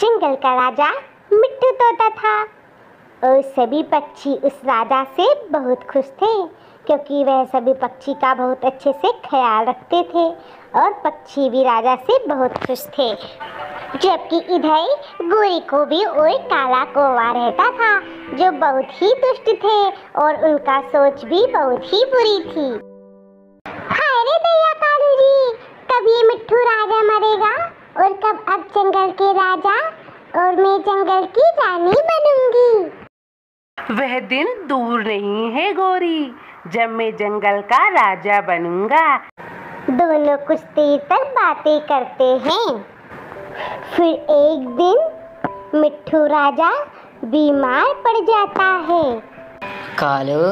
जंगल का राजा मिट्ठू तोता था और सभी पक्षी उस राजा से बहुत खुश थे क्योंकि वह सभी पक्षी का बहुत अच्छे से ख्याल रखते थे और पक्षी भी राजा से बहुत खुश थे। जबकि इधर गोरी को भी और काला कौवा रहता था जो बहुत ही दुष्ट थे और उनका सोच भी बहुत ही बुरी थी। हाय रे दैया कालू जी, कब ये मिट्ठू राजा मरेगा और कब अब जंगल के राजा और मैं जंगल की रानी बनूंगी। वह दिन दूर नहीं है गोरी, जब मैं जंगल का राजा बनूंगा। दोनों कुछ देर तक बातें करते हैं। फिर एक दिन मिट्ठू राजा बीमार पड़ जाता है। कालू,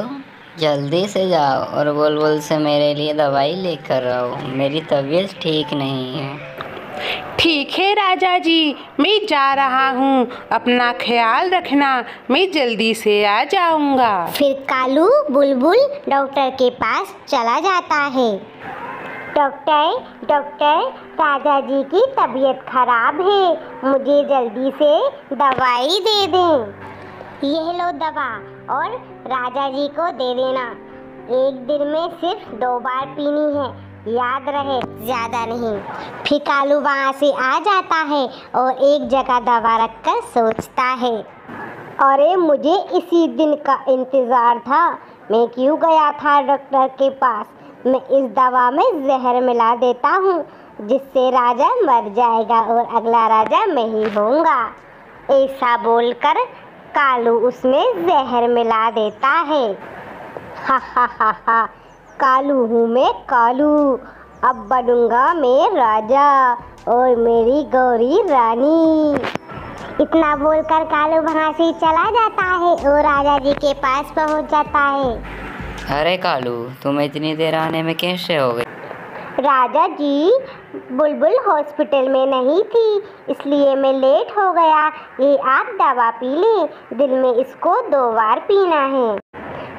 जल्दी से जाओ और बुलबुल से मेरे लिए दवाई लेकर आओ, मेरी तबीयत ठीक नहीं है। ठीक है राजा जी, मैं जा रहा हूँ, अपना ख्याल रखना, मैं जल्दी से आ जाऊँगा। फिर कालू बुलबुल डॉक्टर के पास चला जाता है। डॉक्टर, राजा जी की तबीयत खराब है, मुझे जल्दी से दवाई दे दें। यह लो दवा और राजा जी को दे देना। एक दिन में सिर्फ 2 बार पीनी है, याद रहे, ज़्यादा नहीं। फिर कालू वहाँ से आ जाता है और एक जगह दवा रखकर सोचता है, अरे मुझे इसी दिन का इंतज़ार था, मैं क्यों गया था डॉक्टर के पास। मैं इस दवा में जहर मिला देता हूँ जिससे राजा मर जाएगा और अगला राजा मैं ही होऊंगा। ऐसा बोलकर कालू उसमें जहर मिला देता है। हा हा हा हा, कालू हूँ मैं कालू, अब बनूंगा मैं राजा और मेरी गौरी रानी। इतना बोलकर कालू वहाँ से चला जाता है और राजा जी के पास पहुँच जाता है। अरे कालू, तुम इतनी देर आने में कैसे हो गई? राजा जी, बुलबुल हॉस्पिटल में नहीं थी इसलिए मैं लेट हो गया। ये आप दवा पी लें, दिन में इसको 2 बार पीना है।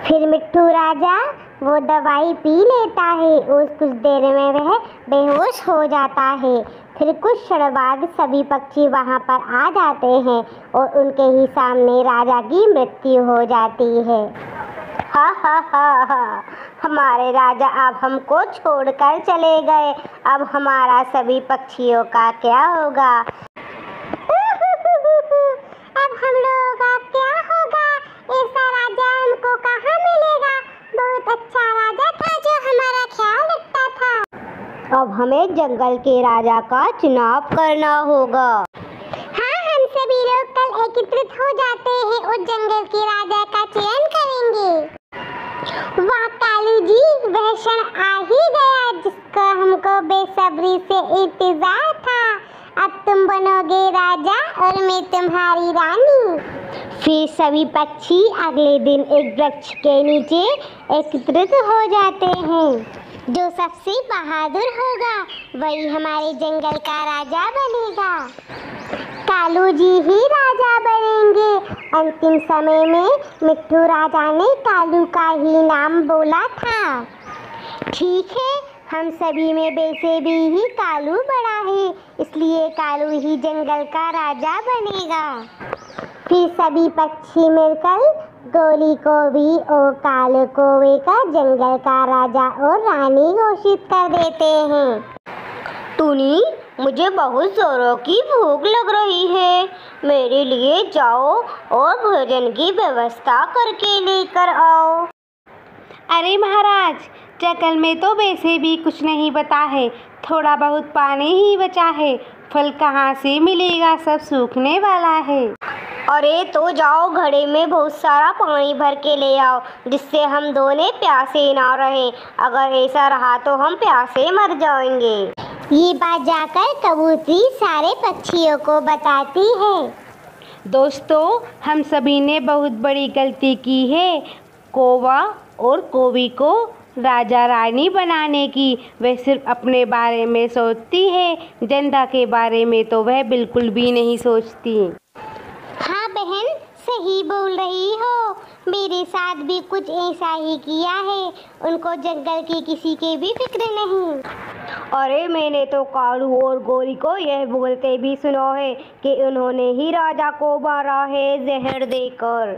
फिर मिट्ठू राजा वो दवाई पी लेता है और कुछ देर में वह बेहोश हो जाता है। फिर कुछ क्षण बाद सभी पक्षी वहाँ पर आ जाते हैं और उनके ही सामने राजा की मृत्यु हो जाती है। हा हा हा हा, हमारे राजा अब हमको छोड़कर चले गए, अब हमारा सभी पक्षियों का क्या होगा। अब हम लोगों का क्या होगा, ऐसा राजा हमको कहाँ मिलेगा। बहुत अच्छा राजा था जो हमारा ख्याल रखता था। अब हमें जंगल के राजा का चुनाव करना होगा। हाँ, हम सभी लोग कल एकत्रित हो जाते हैं और जंगल के राजा का चयन करेंगे। वाह कालू जी, वह क्षण आ ही गया जिसका हमको बेसब्री से इंतजार था। अब तुम बनोगे राजा और मैं तुम्हारी रानी। फिर सभी पक्षी अगले दिन एक वृक्ष के नीचे एकत्रित हो जाते हैं। जो सबसे बहादुर होगा वही हमारे जंगल का राजा बनेगा। कालू जी ही राजा बनेंगे। अंतिम समय में मिट्ठू राजा ने कालू का ही नाम बोला था। ठीक है, हम सभी में वैसे भी ही कालू बड़ा है, इसलिए कालू ही जंगल का राजा बनेगा। फिर सभी पक्षी मिलकर गोली को भी और काले कौवे का जंगल का राजा और रानी घोषित कर देते हैं। टूनी, मुझे बहुत जोरों की भूख लग रही है, मेरे लिए जाओ और भोजन की व्यवस्था करके लेकर आओ। अरे महाराज, जंगल में तो वैसे भी कुछ नहीं बचा है, थोड़ा बहुत पानी ही बचा है, फल कहाँ से मिलेगा, सब सूखने वाला है। अरे तो जाओ, घड़े में बहुत सारा पानी भर के ले आओ जिससे हम दोनों प्यासे ना रहें। अगर ऐसा रहा तो हम प्यासे मर जाएंगे। ये बात जाकर कबूतरी सारे पक्षियों को बताती है। दोस्तों, हम सभी ने बहुत बड़ी गलती की है। कौवा और कौवी को राजा रानी बनाने की। वह सिर्फ अपने बारे में सोचती है, जनता के बारे में तो वह बिल्कुल भी नहीं सोचती। हाँ बहन, सही बोल रही हो। मेरे साथ भी कुछ ऐसा ही किया है। उनको जंगल की किसी की भी फिक्र नहीं। अरे मैंने तो कालू और गोरी को यह बोलते भी सुना है कि उन्होंने ही राजा को मारा है जहर देकर।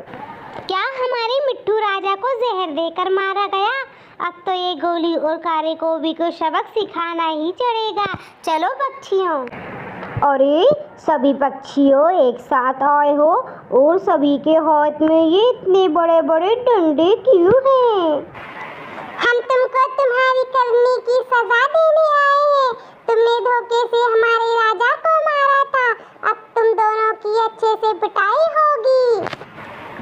क्या हमारे मिट्टू राजा को जहर देकर मारा गया? अब तो ये गोली और कारे को भी कुछ सबक सिखाना ही चढ़ेगा। चलो पक्षियों। अरे सभी पक्षियों एक साथ आए हो और सभी के हाथ में ये इतने बड़े बड़े डंडे क्यों हैं? हम तुमको तुम्हारी करनी की सजा देने आए हैं। तुमने धोखे से हमारे राजा को मारा था। अब तुम दोनों की अच्छे से पिटाई होगी।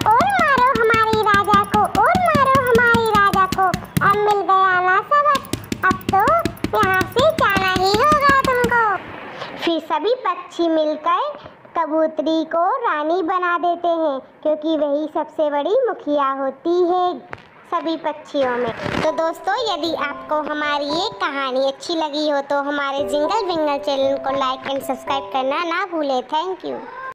और मारो हमारे राजा को, और मारो हमारे राजा को। अब मिल गया ना सबक। अब तो यहाँ से जाना ही होगा तुमको। फिर सभी पक्षी मिलकर कबूतरी को रानी बना देते हैं, क्योंकि वही सबसे बड़ी मुखिया होती है सभी पक्षियों में। तो दोस्तों, यदि आपको हमारी ये कहानी अच्छी लगी हो तो हमारे जिंगल विंगल चैनल को लाइक एंड सब्सक्राइब करना ना भूलें। Thank you.